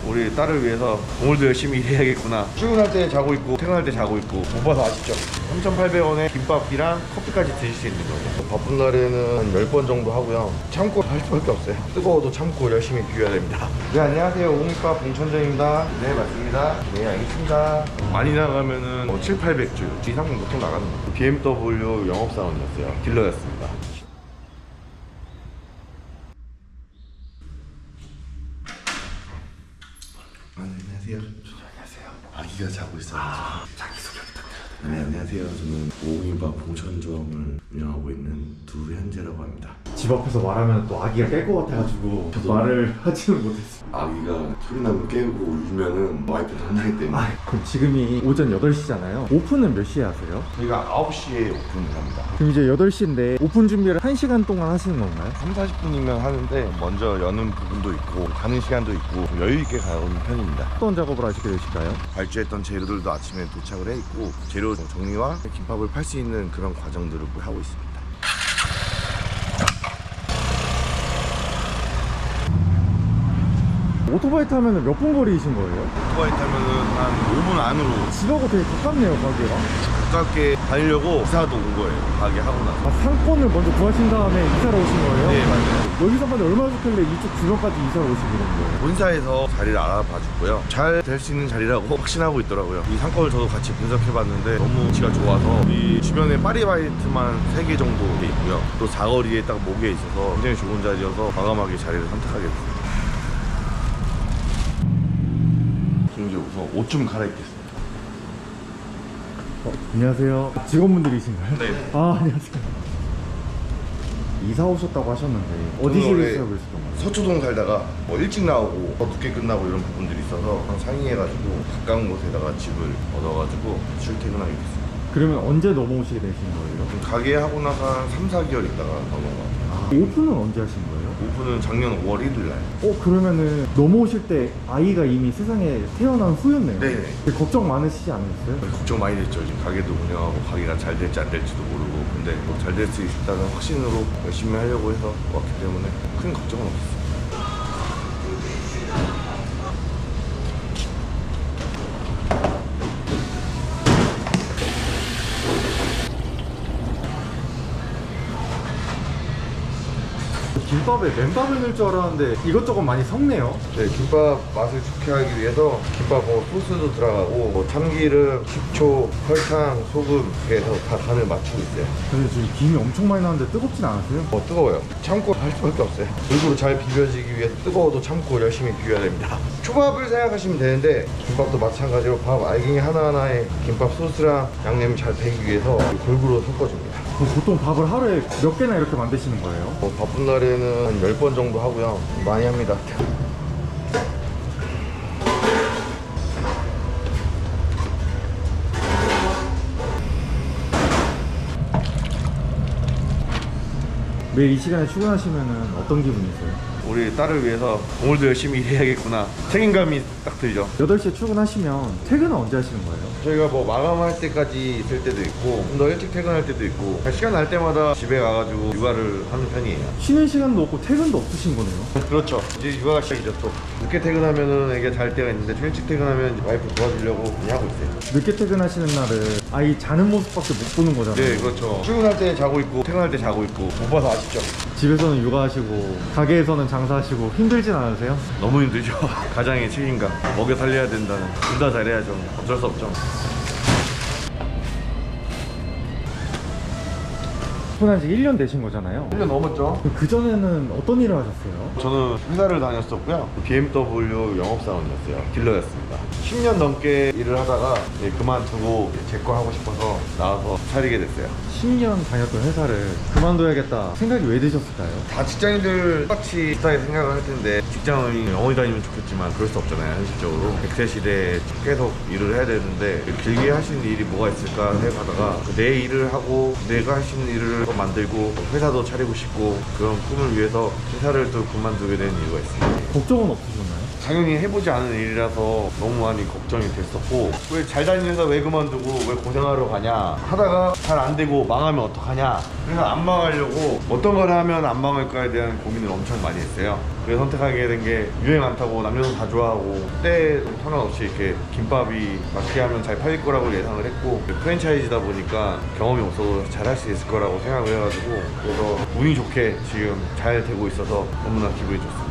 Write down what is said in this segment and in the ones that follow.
우리 딸을 위해서 오늘도 열심히 일해야겠구나. 출근할 때 자고 있고 퇴근할 때 자고 있고 못 봐서 아쉽죠. 3,800원에 김밥이랑 커피까지 드실 수 있는 거예요. 바쁜 날에는 한 10번 정도 하고요. 참고 할 수밖에 없어요. 뜨거워도 참고 열심히 비워야 됩니다. 네, 안녕하세요. 오미밥 봉천점입니다. 네, 맞습니다. 네, 알겠습니다. 많이 나가면은 7, 800주 이상 보통 나가는 거예요. BMW 영업사원이었어요. 딜러였습니다. 안녕하세요. 안녕하세요. 아기가 자고 있어요. 자기소개 부탁드려요. 네, 안녕하세요. 저는 오미밥 봉천점을 운영하고 있는 두현재라고 합니다. 집 앞에서 말하면 또 아기가 깰 것 같아가지고 말을 하지는 못했어요. 아기가 소리 나면 깨우고 울면은 와이프도 혼나기 때문에. 그럼 지금이 오전 8시잖아요. 오픈은 몇 시에 하세요? 저희가 9시에 오픈을 합니다. 그럼 이제 8시인데 오픈 준비를 1시간 동안 하시는 건가요? 3, 40분이면 하는데 먼저 여는 부분도 있고 가는 시간도 있고 여유 있게 가는 편입니다. 어떤 작업을 하시게 되실까요? 발주했던 재료들도 아침에 도착을 해 있고 재료 정리와 김밥을 팔 수 있는 그런 과정들을 하고 있습니다. 오토바이 타면 몇 분 거리이신 거예요? 오토바이 타면은 한 5분 안으로 집하고 되게 가깝네요, 가게가. 가깝게 다니려고 이사도 온 거예요. 가게 하고 나서. 상권을 먼저 구하신 다음에 이사를 오신 거예요? 네, 맞아요. 여기서만 얼마나 좋길래 이쪽 주변까지 이사를 오시게 된 거예요? 본사에서 자리를 알아봐 줬고요. 잘 될 수 있는 자리라고 확신하고 있더라고요. 이 상권을 저도 같이 분석해봤는데 너무 위치가 좋아서 이 주변에 파리바이트만 3개 정도 돼 있고요. 또 사거리에 딱 목에 있어서 굉장히 좋은 자리여서 과감하게 자리를 선택하게 됐습니다. 지금 이제 우선 옷 좀 갈아입겠습니다. 안녕하세요. 직원분들이신가요? 네. 안녕하세요. 이사 오셨다고 하셨는데 어디 저는 원래 지역에서 살고 있었던 거예요? 서초동 살다가 뭐 일찍 나오고 더 늦게 끝나고 이런 부분들이 있어서 그냥 상의해가지고 가까운 곳에다가 집을 얻어가지고 출퇴근하게 됐습니다. 그러면 언제 넘어오시게 되신 거예요? 가게 하고 나서 한 3, 4개월 있다가 넘어가고 오픈은 언제 하신 거예요? 오픈은 작년 5월 1일 날. 그러면은 넘어오실 때 아이가 이미 세상에 태어난 후였네요. 네네. 걱정 많으시지 않으셨어요? 걱정 많이 됐죠. 지금 가게도 운영하고 가게가 잘 될지 안 될지도 모르고 근데 뭐 잘 될 수 있다는 확신으로 열심히 하려고 해서 왔기 때문에 큰 걱정은 없었어요. 김밥에 맨밥을 넣을 줄 알았는데 이것저것 많이 섞네요. 네, 김밥 맛을 좋게 하기 위해서 김밥 소스도 들어가고 뭐 참기름, 식초, 설탕, 소금 이렇게 해서 다 간을 맞추고 있어요. 근데 지금 김이 엄청 많이 나는데 뜨겁진 않으세요? 뜨거워요. 참고 할 수밖에 없어요. 골고루 잘 비벼지기 위해서 뜨거워도 참고 열심히 비벼야 됩니다. 초밥을 생각하시면 되는데 김밥도 마찬가지로 밥 알갱이 하나하나에 김밥 소스랑 양념이 잘 배기 위해서 골고루 섞어줍니다. 그럼 보통 밥을 하루에 몇 개나 이렇게 만드시는 거예요? 바쁜 날에는 한 10번 정도 하고요. 많이 합니다. 매일 이 시간에 출근하시면 어떤 기분이세요? 우리 딸을 위해서 오늘도 열심히 일해야겠구나 책임감이 딱 들죠. 8시에 출근하시면 퇴근은 언제 하시는 거예요? 저희가 뭐 마감할 때까지 있을 때도 있고 좀 더 일찍 퇴근할 때도 있고 시간 날 때마다 집에 가가지고 육아를 하는 편이에요. 쉬는 시간도 없고 퇴근도 없으신 거네요. 그렇죠. 이제 육아가 시작이죠. 또 늦게 퇴근하면은 이게 잘 때가 있는데 좀 일찍 퇴근하면 이제 와이프 도와주려고 많이 하고 있어요. 늦게 퇴근하시는 날은 아이 자는 모습밖에 못 보는 거잖아요. 네, 그렇죠. 출근할 때 자고 있고 퇴근할 때 자고 있고 못 봐서 아쉽죠. 집에서는 육아하시고 가게에서는 장사하시고 힘들진 않으세요? 너무 힘들죠. 가장의 책임감 먹여 살려야 된다는 둘 다 잘해야죠. 어쩔 수 없죠. 오픈한 지 1년 되신 거잖아요. 1년 넘었죠. 그 전에는 어떤 일을 하셨어요? 저는 회사를 다녔었고요. BMW 영업사원이었어요. 딜러였습니다. 10년 넘게 일을 하다가 그만두고 제 거 하고 싶어서 나와서 차리게 됐어요. 10년 다녔던 회사를 그만둬야겠다 생각이 왜 드셨을까요? 다 직장인들 똑같이 비슷하게 생각을 할 텐데 직장을 영원히 다니면 좋겠지만 그럴 수 없잖아요. 현실적으로 100세 시대에 계속 일을 해야 되는데 길게 할 수 있는 일이 뭐가 있을까 해가다가 내 일을 하고 내가 할 수 있는 일을 또 만들고 회사도 차리고 싶고 그런 꿈을 위해서 회사를 또 그만두게 된 이유가 있습니다. 걱정은 없으셨나요? 당연히 해보지 않은 일이라서 너무 많이 걱정이 됐었고, 왜 잘 다니는 회사 왜 그만두고 왜 고생하러 가냐 하다가 잘 안 되고 망하면 어떡하냐. 그래서 안 망하려고 어떤 걸 하면 안 망할까에 대한 고민을 엄청 많이 했어요. 그래서 선택하게 된 게 유행 안 타고 남녀도 다 좋아하고 때 상관없이 이렇게 김밥이 맛있게 하면 잘 팔릴 거라고 예상을 했고, 프랜차이즈다 보니까 경험이 없어도 잘 할 수 있을 거라고 생각을 해가지고, 그래서 운이 좋게 지금 잘 되고 있어서 너무나 기분이 좋습니다.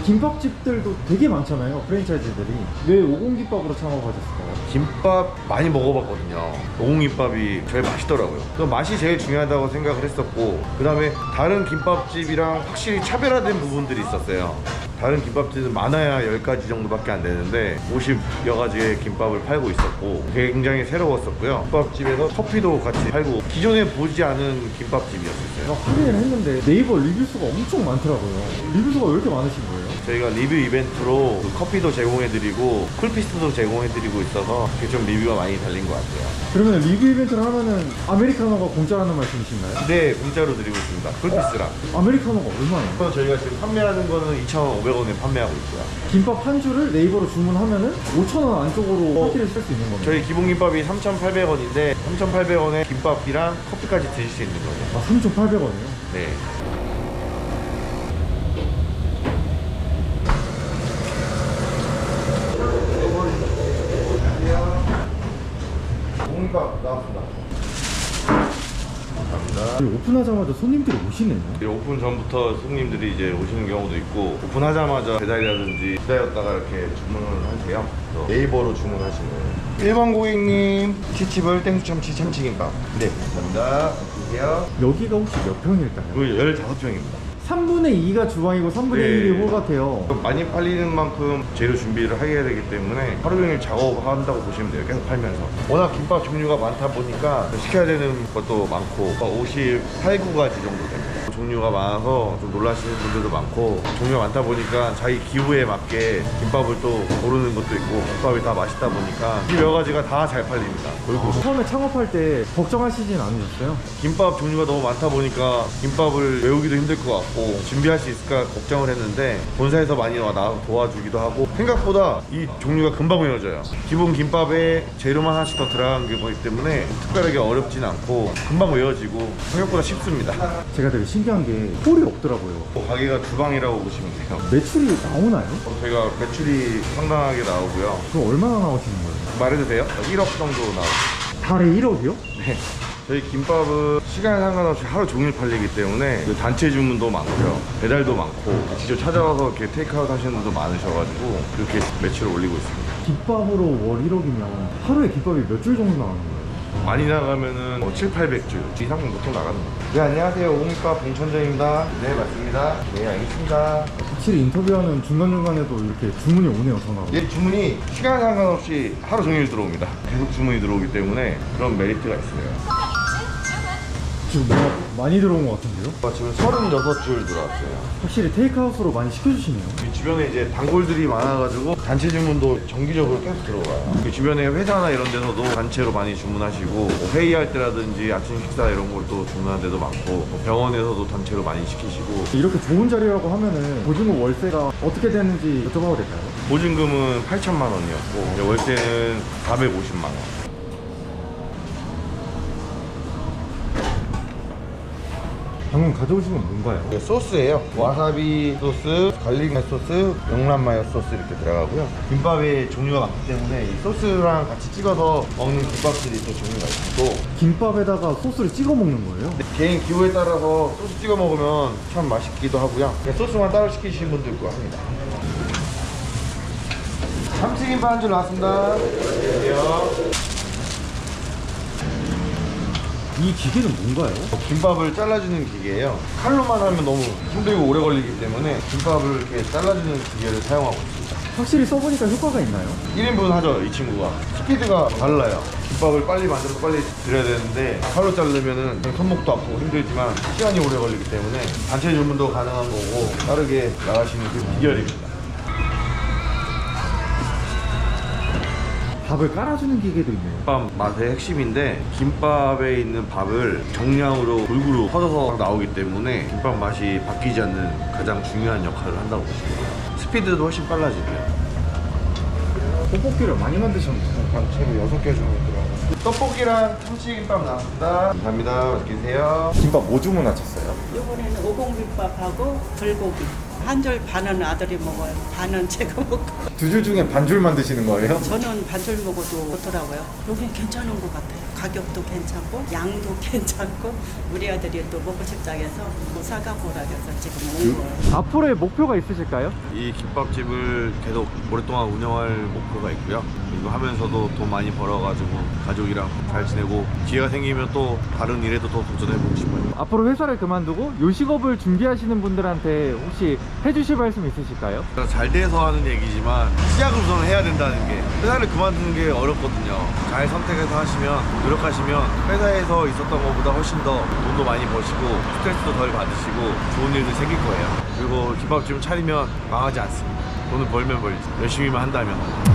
김밥집들도 되게 많잖아요, 프랜차이즈들이. 왜 오공김밥으로 창업하셨을까요? 김밥 많이 먹어봤거든요. 오공김밥이 제일 맛있더라고요. 그 맛이 제일 중요하다고 생각을 했었고, 그 다음에 다른 김밥집이랑 확실히 차별화된 부분들이 있었어요. 다른 김밥집은 많아야 10가지 정도밖에 안 되는데 50여 가지의 김밥을 팔고 있었고 굉장히 새로웠었고요. 김밥집에서 커피도 같이 팔고 기존에 보지 않은 김밥집이었어요. 확인을 했는데 네이버 리뷰 수가 엄청 많더라고요. 리뷰 수가 왜 이렇게 많으신 거예요? 저희가 리뷰 이벤트로 그 커피도 제공해드리고 쿨피스도 제공해드리고 있어서 그게 좀 리뷰가 많이 달린 것 같아요. 그러면 리뷰 이벤트를 하면은 아메리카노가 공짜라는 말씀이신가요? 네, 공짜로 드리고 있습니다. 쿨피스랑. 아메리카노가 얼마예요? 그래서 저희가 지금 판매하는 거는 2,500원에 판매하고 있고요. 김밥 한 줄을 네이버로 주문하면은 5,000원 안쪽으로 파티를 쓸 수 있는 겁니다. 저희 기본 김밥이 3,800원인데 3,800원에 김밥이랑 커피까지 드실 수 있는 거죠. 아, 3,800원이요? 네. 공깃밥 나왔습니다. 감사합니다. 오픈하자마자 손님들이 오시네요. 오픈 전부터 손님들이 이제 오시는 경우도 있고, 오픈하자마자 배달이라든지 기다렸다가 이렇게 주문을 하세요. 그래서 네이버로 주문하시면 1번 고객님 치치볼 땡수참치 참치김밥. 네, 감사합니다. 드세요. 여기가 혹시 몇 평일까요? 15평입니다. 3분의 2가 주방이고 3분의 네. 1이 홀 같아요. 많이 팔리는 만큼 재료 준비를 하게 되기 때문에 하루 종일 작업한다고 보시면 돼요. 계속 팔면서. 워낙 김밥 종류가 많다 보니까 시켜야 되는 것도 많고 58~9가지 정도 됩니다. 종류가 많아서 좀 놀라시는 분들도 많고, 종류가 많다 보니까 자기 기호에 맞게 김밥을 또 고르는 것도 있고, 김밥이 다 맛있다 보니까 이 여러 가지가 다 잘 팔립니다. 그리고 처음에 창업할 때 걱정하시진 않으셨어요? 김밥 종류가 너무 많다 보니까 김밥을 외우기도 힘들 것 같고 준비할 수 있을까 걱정을 했는데, 본사에서 많이 나와서 도와주기도 하고, 생각보다 이 종류가 금방 외워져요. 기본 김밥에 재료만 하나씩 더 들어간 거기 때문에 특별하게 어렵진 않고 금방 외워지고 생각보다 쉽습니다. 제가 되게 신기한 게 홀이 없더라고요. 가게가 주방이라고 보시면 돼요. 매출이 나오나요? 저희가 매출이 상당하게 나오고요. 그럼 얼마나 나오시는 거예요? 말해도 돼요? 1억 정도 나오고. 달에 1억이요? 네. 저희 김밥은 시간에 상관없이 하루 종일 팔리기 때문에 그 단체 주문도 많고요. 배달도 많고 직접 찾아와서 이렇게 테이크아웃 하시는 분도 많으셔가지고 그렇게 매출을 올리고 있습니다. 김밥으로 월 1억이면 하루에 김밥이 몇 줄 정도 나오는 거예요? 많이 나가면은 700~800줄 이상 보통 나가는 거예요. 네, 안녕하세요. 오공김밥 봉천정입니다. 네, 맞습니다. 네, 알겠습니다. 확실히 인터뷰하는 중간중간에도 이렇게 주문이 오네요, 전화로. 이 주문이 시간 상관없이 하루 종일 들어옵니다. 계속 주문이 들어오기 때문에 그런 메리트가 있어요. 지금 뭐가 많이 들어온 것 같은데요? 지금 36줄 들어왔어요. 확실히 테이크아웃으로 많이 시켜주시네요. 이 주변에 이제 단골들이 많아가지고 단체 주문도 정기적으로 계속 들어가요. 그 주변에 회사나 이런 데서도 단체로 많이 주문하시고, 뭐 회의할 때라든지 아침 식사 이런 걸 또 주문하는 데도 많고, 뭐 병원에서도 단체로 많이 시키시고. 이렇게 좋은 자리라고 하면은 보증금 월세가 어떻게 되는지 여쭤봐도 될까요? 보증금은 8천만 원이었고 월세는 450만 원. 방금 가져오신 건 뭔가요? 이게 소스예요. 와사비 소스, 갈릭 소스, 영란 마요 소스 이렇게 들어가고요. 김밥의 종류가 많기 때문에 이 소스랑 같이 찍어서 먹는 김밥들이 또 종류가 있고, 김밥에다가 소스를 찍어 먹는 거예요? 개인 기호에 따라서 소스 찍어 먹으면 참 맛있기도 하고요. 그냥 소스만 따로 시키시는 분도 있고 합니다. 참치김밥 한 줄 나왔습니다. 안녕하세요. 이 기계는 뭔가요? 김밥을 잘라주는 기계예요. 칼로만 하면 너무 힘들고 오래 걸리기 때문에 김밥을 이렇게 잘라주는 기계를 사용하고 있습니다. 확실히 써보니까 효과가 있나요? 1인분 하죠, 이 친구가. 스피드가 달라요. 김밥을 빨리 만들어서 빨리 드려야 되는데 칼로 자르면은 손목도 아프고 힘들지만 시간이 오래 걸리기 때문에 단체 주문도 가능한 거고 빠르게 나갈 수 있는 그 비결입니다. 밥을 깔아주는 기계도 있네요. 김밥 맛의 핵심인데 김밥에 있는 밥을 정량으로 골고루 퍼져서 나오기 때문에 김밥 맛이 바뀌지 않는 가장 중요한 역할을 한다고 보시면 돼요. 스피드도 훨씬 빨라지고요. 떡볶이를 많이 만드셨네요. 단체로 6개 주문했더라고요. 떡볶이랑 참치김밥 나왔습니다. 감사합니다. 맛있게 드세요. 김밥 뭐 주문하셨어요? 이번에는 오공김밥하고 불고기. 한 줄 반은 아들이 먹어요. 반은 제가 먹고. 두 줄 중에 반줄 만드시는 거예요? 저는 반줄 먹어도 좋더라고요. 여기 괜찮은 것 같아요. 가격도 괜찮고 양도 괜찮고 우리 아들이 또 먹고 싶다 해서 뭐 사가고 오라 해서 지금 온 거예요. 앞으로의 목표가 있으실까요? 이 김밥집을 계속 오랫동안 운영할 목표가 있고요. 이거 하면서도 돈 많이 벌어가지고 가족이랑 잘 지내고 기회가 생기면 또 다른 일에도 더 도전해보고 싶어요. 앞으로 회사를 그만두고 요식업을 준비하시는 분들한테 혹시 해주실 말씀 있으실까요? 잘 돼서 하는 얘기지만 시작을 우선 해야 된다는 게 회사를 그만두는 게 어렵거든요. 잘 선택해서 하시면 노력하시면 회사에서 있었던 것보다 훨씬 더 돈도 많이 버시고 스트레스도 덜 받으시고 좋은 일도 생길 거예요. 그리고 김밥집을 차리면 망하지 않습니다. 돈을 벌면 벌지 열심히만 한다면.